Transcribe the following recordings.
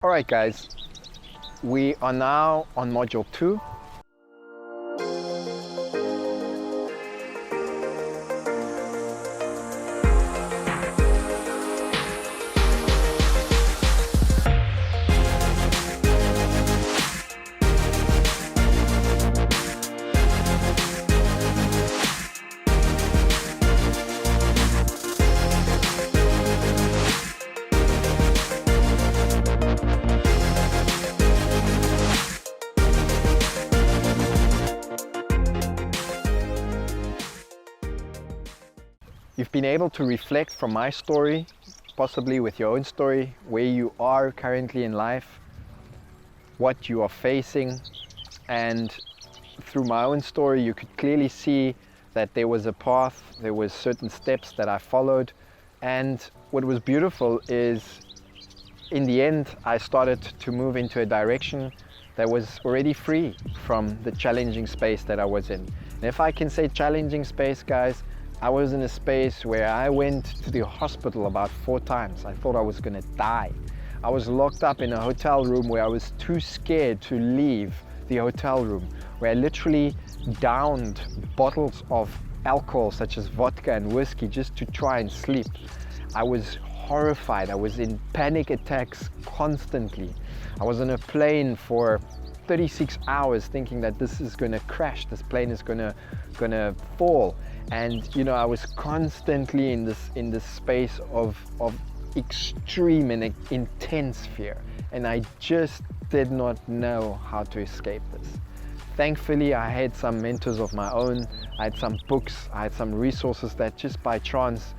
All right, guys, we are now on module 2. You've been able to reflect from my story, possibly with your own story, where you are currently in life, what you are facing, and through my own story you could clearly see that there was a path, there was certain steps that I followed, and what was beautiful is in the end I started to move into a direction that was already free from the challenging space that I was in. And if I can say challenging space, guys, I was in a space where I went to the hospital about 4 times. I thought I was gonna die. I was locked up in a hotel room where I was too scared to leave the hotel room, where I literally downed bottles of alcohol such as vodka and whiskey just to try and sleep. I was horrified. I was in panic attacks constantly. I was on a plane for 36 hours thinking that this is gonna crash, this plane is gonna fall. And you know, I was constantly in this space of extreme and intense fear, and I just did not know how to escape this. Thankfully, I had some mentors of my own. I had some books, I had some resources that just by chance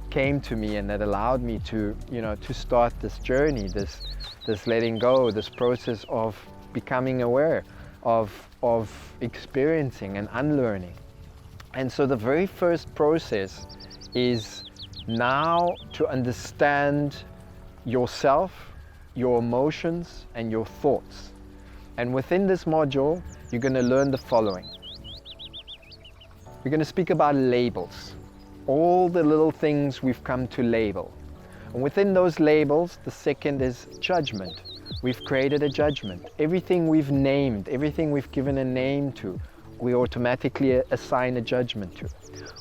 came to me and that allowed me to, you know, to start this journey, this letting go, this process of becoming aware, of experiencing and unlearning. And so the very first process is now to understand yourself, your emotions, and your thoughts. And within this module, you're going to learn the following. We're going to speak about labels, all the little things we've come to label. And within those labels, the second is judgment. We've created a judgment. Everything we've named, everything we've given a name to, we automatically assign a judgment to.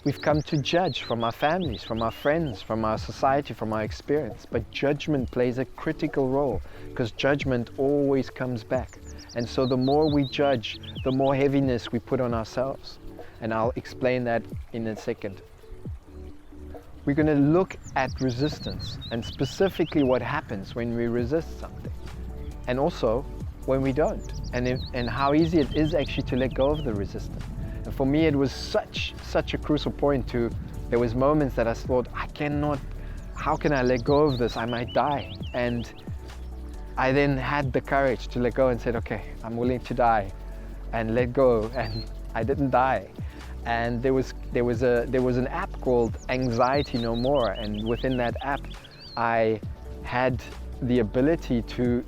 We've come to judge from our families, from our friends, from our society, from our experience. But judgment plays a critical role because judgment always comes back. And so the more we judge, the more heaviness we put on ourselves. And I'll explain that in a second. We're going to look at resistance and specifically what happens when we resist something. And also when we don't, and how easy it is actually to let go of the resistance. And for me, it was such a crucial point to, there was moments that I thought, how can I let go of this? I might die. And I then had the courage to let go and said, okay, I'm willing to die, and let go, and I didn't die. And there was an app called Anxiety No More, and within that app, I had the ability to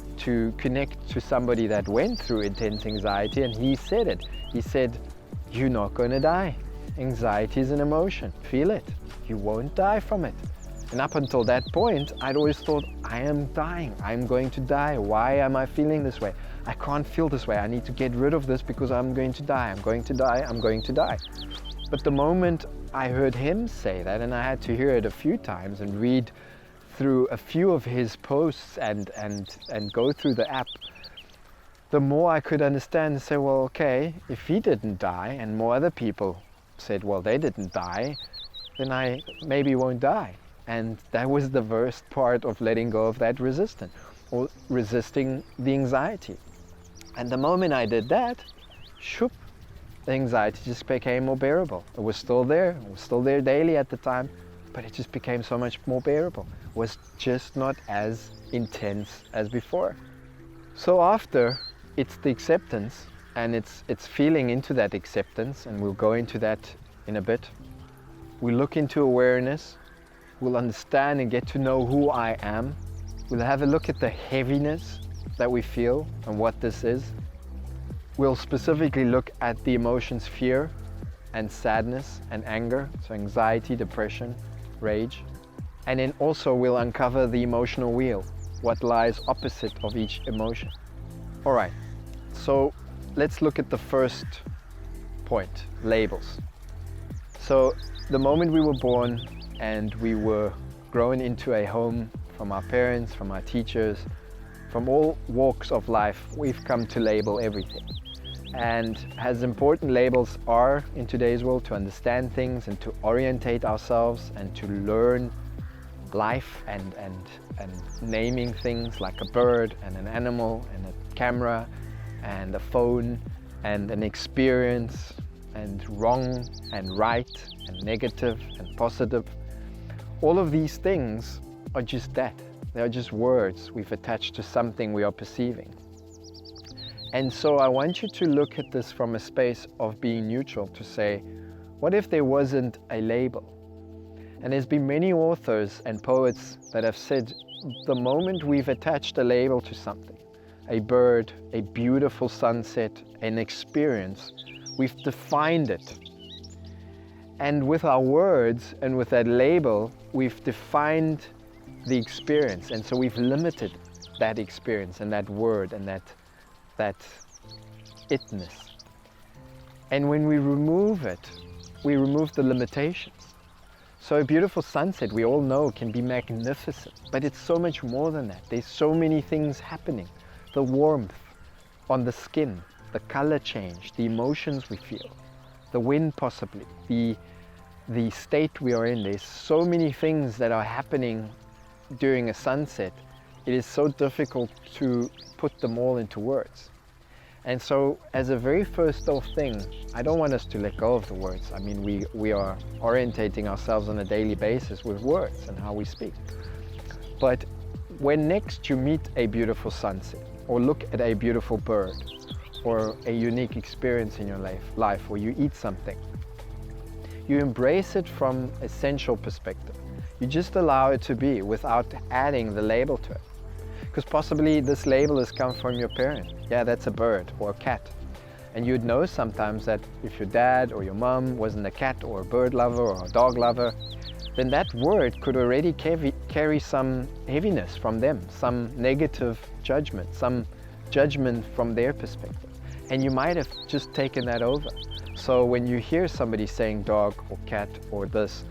connect to somebody that went through intense anxiety, and he said it. He said, you're not going to die. Anxiety is an emotion. Feel it. You won't die from it. And up until that point, I'd always thought, I am dying. I'm going to die. Why am I feeling this way? I can't feel this way. I need to get rid of this because I'm going to die. I'm going to die. I'm going to die. But the moment I heard him say that, and I had to hear it a few times and read through a few of his posts and go through the app, the more I could understand and say, well, okay, if he didn't die and more other people said, well, they didn't die, then I maybe won't die. And that was the first part of letting go of that resistance, or resisting the anxiety. And the moment I did that, shoop, the anxiety just became more bearable. It was still there daily at the time, but it just became so much more bearable. It was just not as intense as before. So after, it's the acceptance, and it's feeling into that acceptance, and we'll go into that in a bit. We look into awareness, we'll understand and get to know who I am. We'll have a look at the heaviness that we feel and what this is. We'll specifically look at the emotions fear and sadness and anger, so anxiety, depression, rage. And then also we'll uncover the emotional wheel. what lies opposite of each emotion. All right, so let's look at the first point, labels. So the moment we were born and we were grown into a home from our parents, from our teachers, from all walks of life, we've come to label everything. And as important labels are in today's world to understand things and to orientate ourselves and to learn life and naming things like a bird and an animal and a camera and a phone and an experience and wrong and right and negative and positive. All of these things are just that. They are just words we've attached to something we are perceiving. And so I want you to look at this from a space of being neutral, to say, what if there wasn't a label? And there's been many authors and poets that have said, the moment we've attached a label to something, a bird, a beautiful sunset, an experience, we've defined it. And with our words and with that label, we've defined the experience. And so we've limited that experience and that word and that itness. And when we remove it, we remove the limitations. So a beautiful sunset, we all know, can be magnificent, but it's so much more than that. There's so many things happening. The warmth on the skin, the color change, the emotions we feel, the wind possibly, the state we are in. There's so many things that are happening during a sunset. It is so difficult to put them all into words. And so as a very first off thing, I don't want us to let go of the words. I mean, we are orientating ourselves on a daily basis with words and how we speak. But when next you meet a beautiful sunset, or look at a beautiful bird, or a unique experience in your life, or you eat something, you embrace it from a sensual perspective. You just allow it to be without adding the label to it. Because possibly this label has come from your parent. Yeah, that's a bird or a cat. And you'd know sometimes that if your dad or your mom wasn't a cat or a bird lover or a dog lover, then that word could already carry some heaviness from them, some negative judgment, some judgment from their perspective. And you might have just taken that over. So when you hear somebody saying dog or cat or this,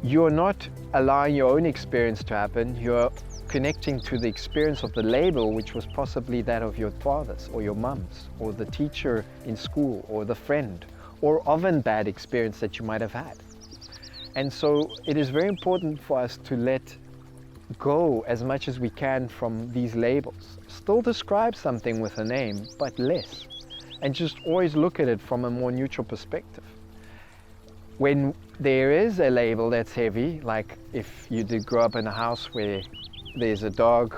you're not allowing your own experience to happen. You're connecting to the experience of the label, which was possibly that of your father's or your mum's or the teacher in school or the friend or of a bad experience that you might have had. And so it is very important for us to let go as much as we can from these labels. Still describe something with a name, but less. And just always look at it from a more neutral perspective. When there is a label that's heavy, like if you did grow up in a house where there's a dog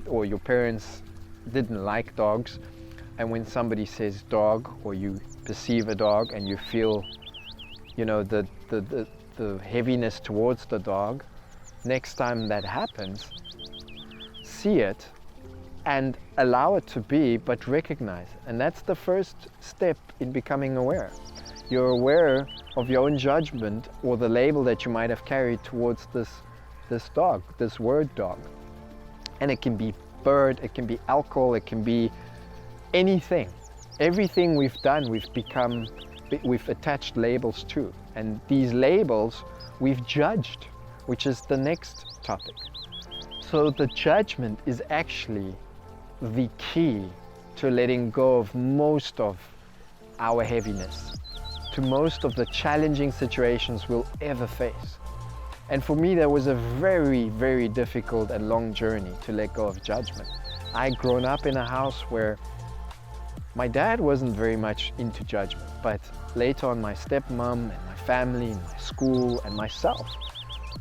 or your parents didn't like dogs, and when somebody says dog or you perceive a dog and you feel, you know, the heaviness towards the dog, next time that happens, see it and allow it to be, but recognize it. And that's the first step in becoming aware. You're aware of your own judgment or the label that you might have carried towards this dog, this word dog. And it can be bird, it can be alcohol, it can be anything. Everything we've done, we've attached labels to. And these labels we've judged, which is the next topic. So the judgment is actually the key to letting go of most of our heaviness, to most of the challenging situations we'll ever face. And for me, that was a very, very difficult and long journey to let go of judgment. I'd grown up in a house where my dad wasn't very much into judgment, but later on my stepmom and my family and my school and myself,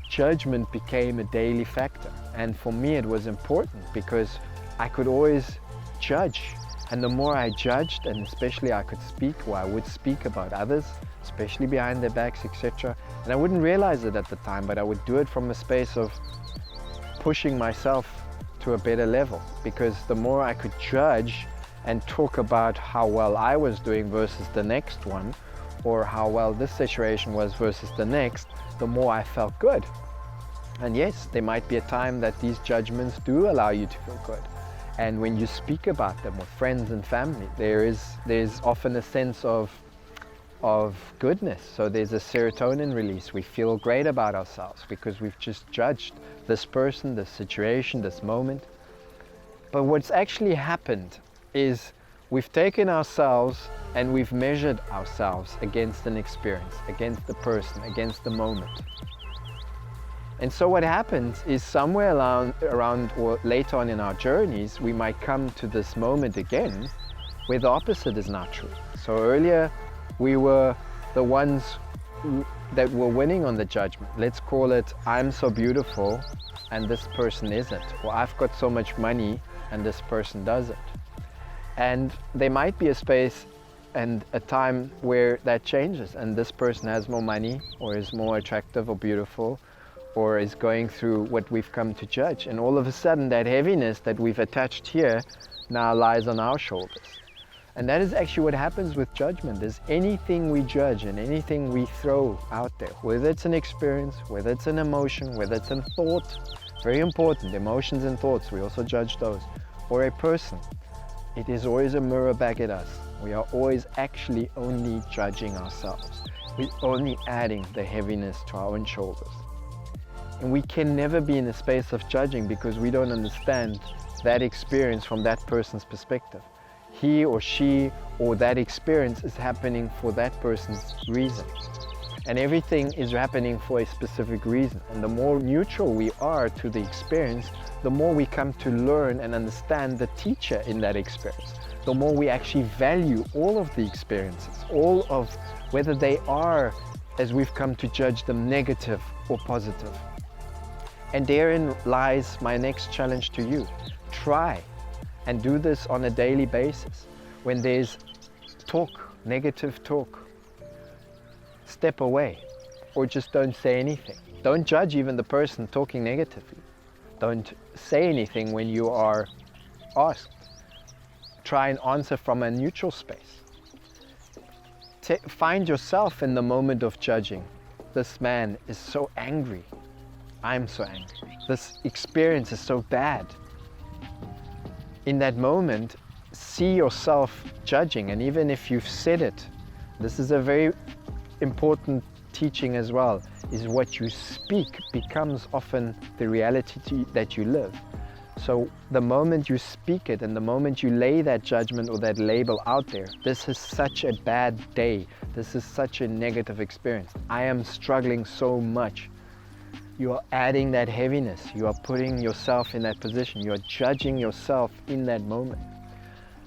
judgment became a daily factor. And for me it was important because I could always judge. And the more I judged, and especially I could speak, or I would speak about others, especially behind their backs, etc. And I wouldn't realize it at the time, but I would do it from a space of pushing myself to a better level. Because the more I could judge and talk about how well I was doing versus the next one, or how well this situation was versus the next, the more I felt good. And yes, there might be a time that these judgments do allow you to feel good. And when you speak about them with friends and family, there's often a sense of goodness. So there's a serotonin release. We feel great about ourselves because we've just judged this person, this situation, this moment. But what's actually happened is we've taken ourselves and we've measured ourselves against an experience, against the person, against the moment. And so what happens is somewhere around or later on in our journeys, we might come to this moment again where the opposite is not true. So earlier we were the ones that were winning on the judgment. Let's call it, I'm so beautiful and this person isn't. Or I've got so much money and this person doesn't. And there might be a space and a time where that changes and this person has more money or is more attractive or beautiful or is going through what we've come to judge. And all of a sudden that heaviness that we've attached here now lies on our shoulders. And that is actually what happens with judgment. Is anything we judge and anything we throw out there, whether it's an experience, whether it's an emotion, whether it's a thought, very important, emotions and thoughts, we also judge those, or a person, it is always a mirror back at us. We are always actually only judging ourselves. We're only adding the heaviness to our own shoulders. And we can never be in a space of judging because we don't understand that experience from that person's perspective. He or she or that experience is happening for that person's reason. And everything is happening for a specific reason. And the more neutral we are to the experience, the more we come to learn and understand the teacher in that experience. The more we actually value all of the experiences, all of whether they are, as we've come to judge them, negative or positive. And therein lies my next challenge to you. Try and do this on a daily basis. When there's talk, negative talk, step away or just don't say anything. Don't judge even the person talking negatively. Don't say anything when you are asked. Try and answer from a neutral space. Find yourself in the moment of judging. This man is so angry. I'm so angry. This experience is so bad. In that moment, see yourself judging, and even if you've said it, this is a very important teaching as well, is what you speak becomes often the reality that you live. So the moment you speak it and the moment you lay that judgment or that label out there, this is such a bad day, this is such a negative experience, I am struggling so much. You are adding that heaviness, you are putting yourself in that position, you are judging yourself in that moment.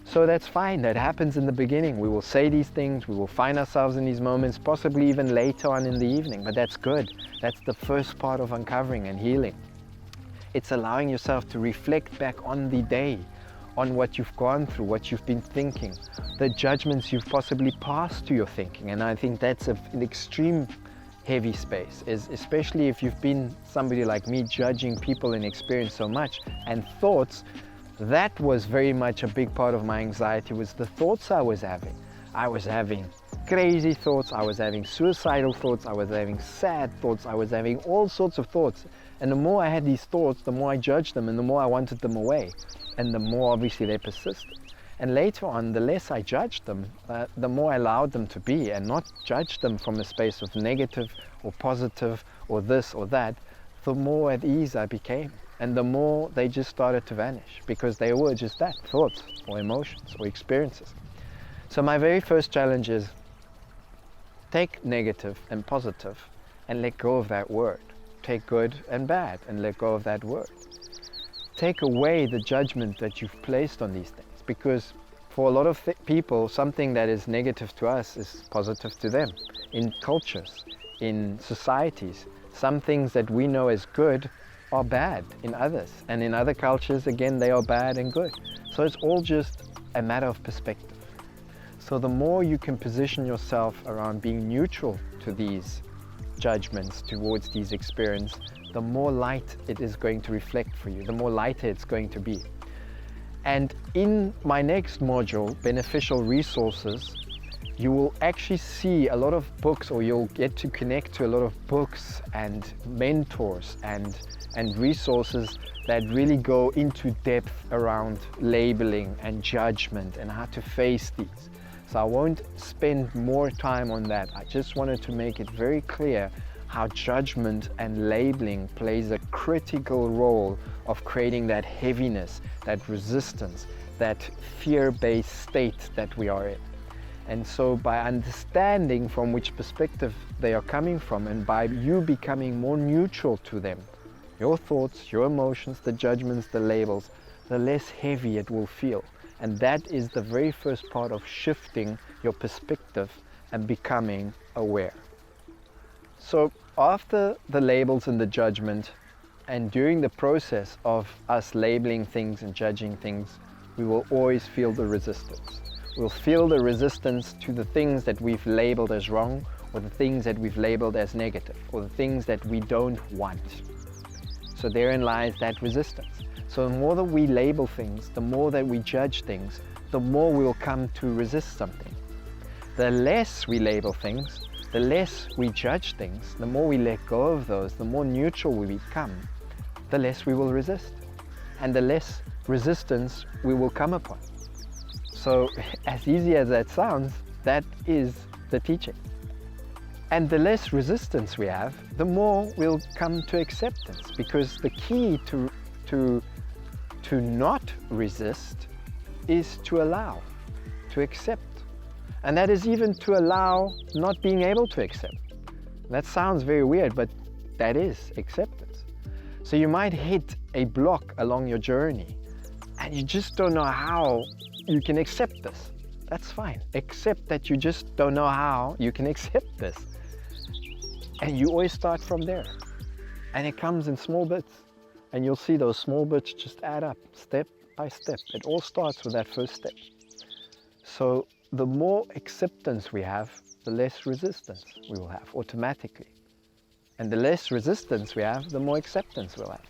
So that's fine, that happens in the beginning. We will say these things, we will find ourselves in these moments, possibly even later on in the evening, but that's good. That's the first part of uncovering and healing. It's allowing yourself to reflect back on the day, on what you've gone through, what you've been thinking, the judgments you've possibly passed to your thinking. And I think that's an extreme heavy space, is especially if you've been somebody like me judging people and experience so much and thoughts. That was very much a big part of my anxiety, was the thoughts I was having. I was having crazy thoughts, I was having suicidal thoughts, I was having sad thoughts, I was having all sorts of thoughts. And the more I had these thoughts, the more I judged them and the more I wanted them away. And the more obviously they persisted. And later on, the less I judged them, the more I allowed them to be and not judge them from a space of negative or positive or this or that, the more at ease I became. And the more they just started to vanish because they were just that, thoughts or emotions or experiences. So my very first challenge is take negative and positive and let go of that word. Take good and bad and let go of that word. Take away the judgment that you've placed on these things, because for a lot of people, something that is negative to us is positive to them. In cultures, in societies, some things that we know as good are bad in others, and in other cultures again they are bad and good. So it's all just a matter of perspective. So the more you can position yourself around being neutral to these judgments, towards these experiences, the more light it is going to reflect for you, the more lighter it's going to be. And in my next module, Beneficial Resources, you will actually see a lot of books, or you'll get to connect to a lot of books and mentors and resources that really go into depth around labeling and judgment and how to face these. So I won't spend more time on that. I just wanted to make it very clear how judgment and labeling plays a critical role of creating that heaviness, that resistance, that fear-based state that we are in. And so by understanding from which perspective they are coming from, and by you becoming more neutral to them, your thoughts, your emotions, the judgments, the labels, the less heavy it will feel. And that is the very first part of shifting your perspective and becoming aware. So after the labels and the judgment, and during the process of us labeling things and judging things, we will always feel the resistance. We'll feel the resistance to the things that we've labeled as wrong, or the things that we've labeled as negative, or the things that we don't want. So therein lies that resistance. So the more that we label things, the more that we judge things, the more we'll come to resist something. The less we label things, the less we judge things, the more we let go of those, the more neutral we become, the less we will resist. And the less resistance we will come upon. So as easy as that sounds, that is the teaching. And the less resistance we have, the more we'll come to acceptance, because the key to not resist is to allow, to accept. And that is even to allow not being able to accept. That sounds very weird, but that is acceptance. So you might hit a block along your journey and you just don't know how you can accept this. That's fine. Accept that you just don't know how you can accept this. And you always start from there. And it comes in small bits. And you'll see those small bits just add up, step by step. It all starts with that first step. So the more acceptance we have, the less resistance we will have automatically. And the less resistance we have, the more acceptance we'll have.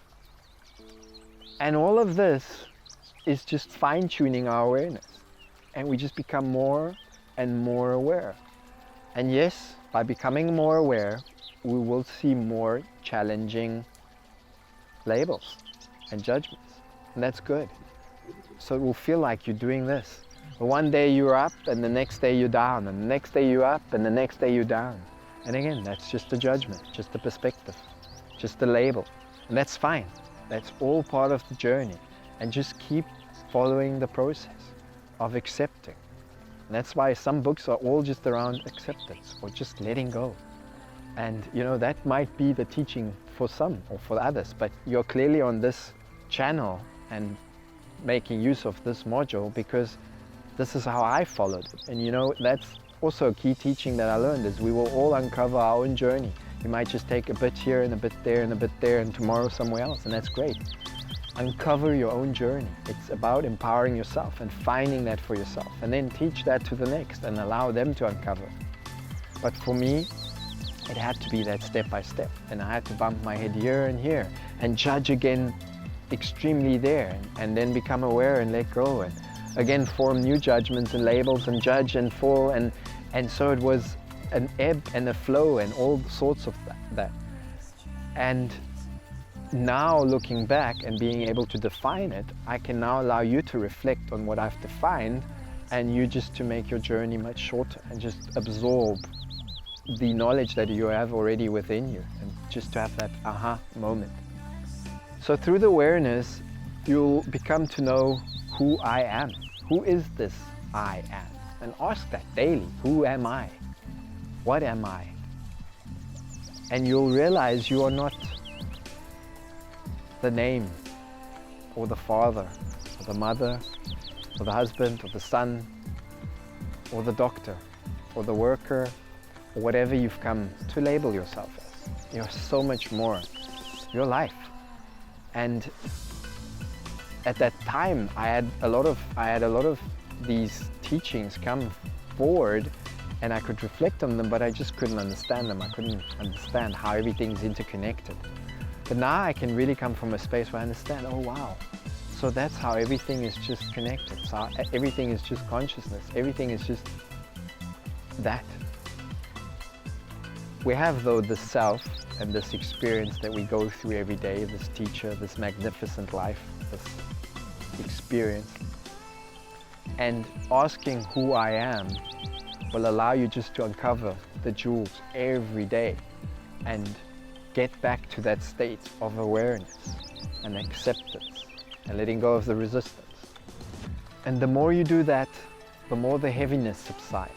And all of this is just fine-tuning our awareness. And we just become more and more aware. And yes, by becoming more aware, we will see more challenging labels and judgments. And that's good. So it will feel like you're doing this. But one day you're up and the next day you're down, and the next day you're up and the next day you're down. And again, that's just a judgment, just a perspective, just a label. And that's fine. That's all part of the journey. And just keep following the process of accepting. And that's why some books are all just around acceptance or just letting go. And you know, that might be the teaching for some or for others, but you're clearly on this channel and making use of this module because this is how I followed it. And you know, that's also a key teaching that I learned, is we will all uncover our own journey. You might just take a bit here and a bit there and a bit there and tomorrow somewhere else, and that's great. Uncover your own journey. It's about empowering yourself and finding that for yourself, and then teach that to the next and allow them to uncover. But for me, it had to be that step by step, and I had to bump my head here and here and judge again extremely there, and then become aware and let go, and again form new judgments and labels and judge and fall, and so it was an ebb and a flow and all sorts of that. And now looking back and being able to define it, I can now allow you to reflect on what I've defined, and you just to make your journey much shorter and just absorb the knowledge that you have already within you, and just to have that aha moment. So through the awareness, you'll become to know who I am. Who is this I am? And ask that daily. Who am I? What am I? And you'll realize you are not the name, or the father, or the mother, or the husband, or the son, or the doctor, or the worker, or whatever you've come to label yourself as. You're so much more. Your life. And at that time, I had a lot of these teachings come forward, and I could reflect on them, but I just couldn't understand them. I couldn't understand how everything's interconnected. But now I can really come from a space where I understand, oh wow, so that's how everything is just connected. So everything is just consciousness. Everything is just that. We have though this self and this experience that we go through every day, this teacher, this magnificent life, this experience. And asking who I am will allow you just to uncover the jewels every day and get back to that state of awareness and acceptance and letting go of the resistance. And the more you do that, the more the heaviness subsides.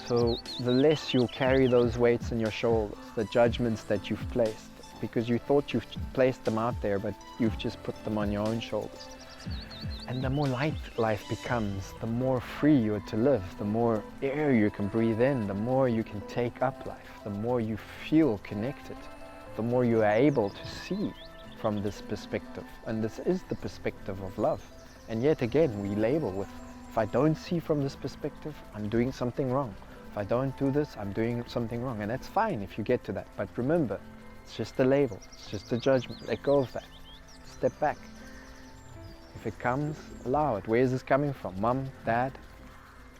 So the less you'll carry those weights on your shoulders, the judgments that you've placed, because you thought you've placed them out there, but you've just put them on your own shoulders. And the more light life becomes, the more free you are to live, the more air you can breathe in, the more you can take up life, the more you feel connected, the more you are able to see from this perspective. And this is the perspective of love. And yet again, we label with, if I don't see from this perspective, I'm doing something wrong. If I don't do this, I'm doing something wrong. And that's fine if you get to that. But remember, it's just a label, it's just a judgment. Let go of that. Step back. If it comes, allow it. Where is this coming from? Mom, dad,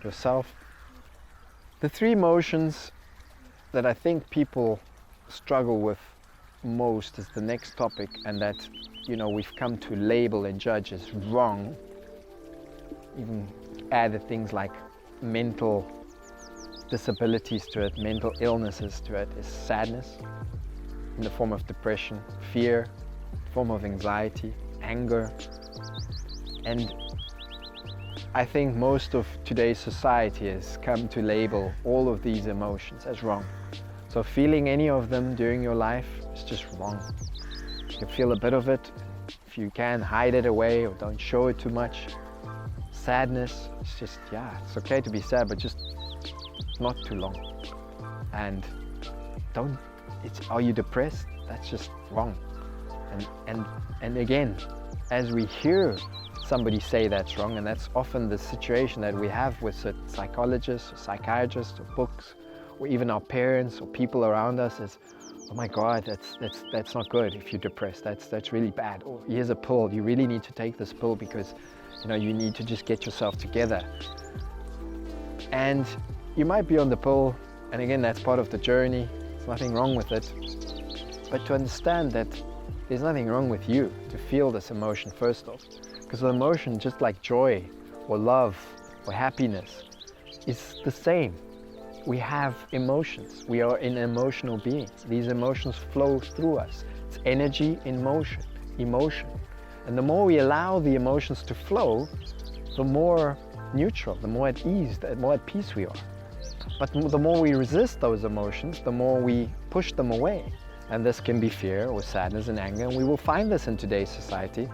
yourself? The three emotions that I think people struggle with most is the next topic, and that, we've come to label and judge as wrong. Even added things like mental disabilities to it, mental illnesses to it, is sadness in the form of depression, fear, form of anxiety, anger. And I think most of today's society has come to label all of these emotions as wrong. So feeling any of them during your life is just wrong. You can feel a bit of it. If you can, hide it away or don't show it too much. Sadness, it's just, it's okay to be sad, but just not too long. And are you depressed? That's just wrong. And again, as we hear somebody say that's wrong, and that's often the situation that we have with psychologists or psychiatrists or books, or even our parents or people around us, is, oh my God, that's not good if you're depressed, that's really bad. Or here's a pill, you really need to take this pill because you need to just get yourself together. And you might be on the pill, and again, that's part of the journey, there's nothing wrong with it. But to understand that there's nothing wrong with you to feel this emotion first off. Because the emotion, just like joy or love or happiness, is the same. We have emotions. We are an emotional being. These emotions flow through us. It's energy in motion, emotion. And the more we allow the emotions to flow, the more neutral, the more at ease, the more at peace we are. But the more we resist those emotions, the more we push them away. And this can be fear or sadness and anger. And we will find this in today's society.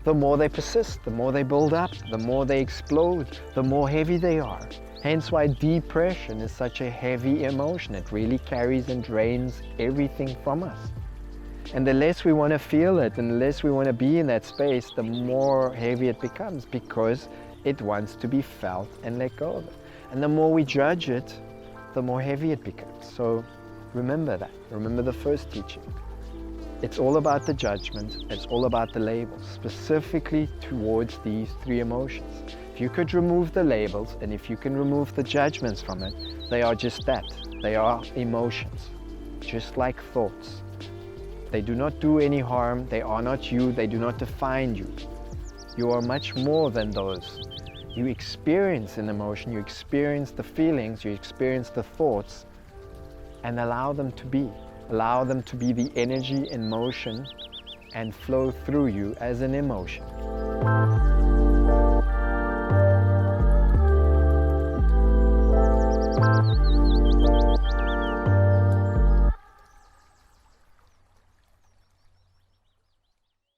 The more they persist, the more they build up, the more they explode, the more heavy they are. Hence why depression is such a heavy emotion. It really carries and drains everything from us. And the less we want to feel it and the less we want to be in that space, the more heavy it becomes, because it wants to be felt and let go of it. And the more we judge it, the more heavy it becomes. So remember that. Remember the first teaching. It's all about the judgment. It's all about the labels, specifically towards these three emotions. If you could remove the labels and if you can remove the judgments from it, they are just that. They are emotions, just like thoughts. They do not do any harm. They are not you. They do not define you. You are much more than those. You experience an emotion, you experience the feelings, you experience the thoughts, and allow them to be. Allow them to be the energy in motion and flow through you as an emotion.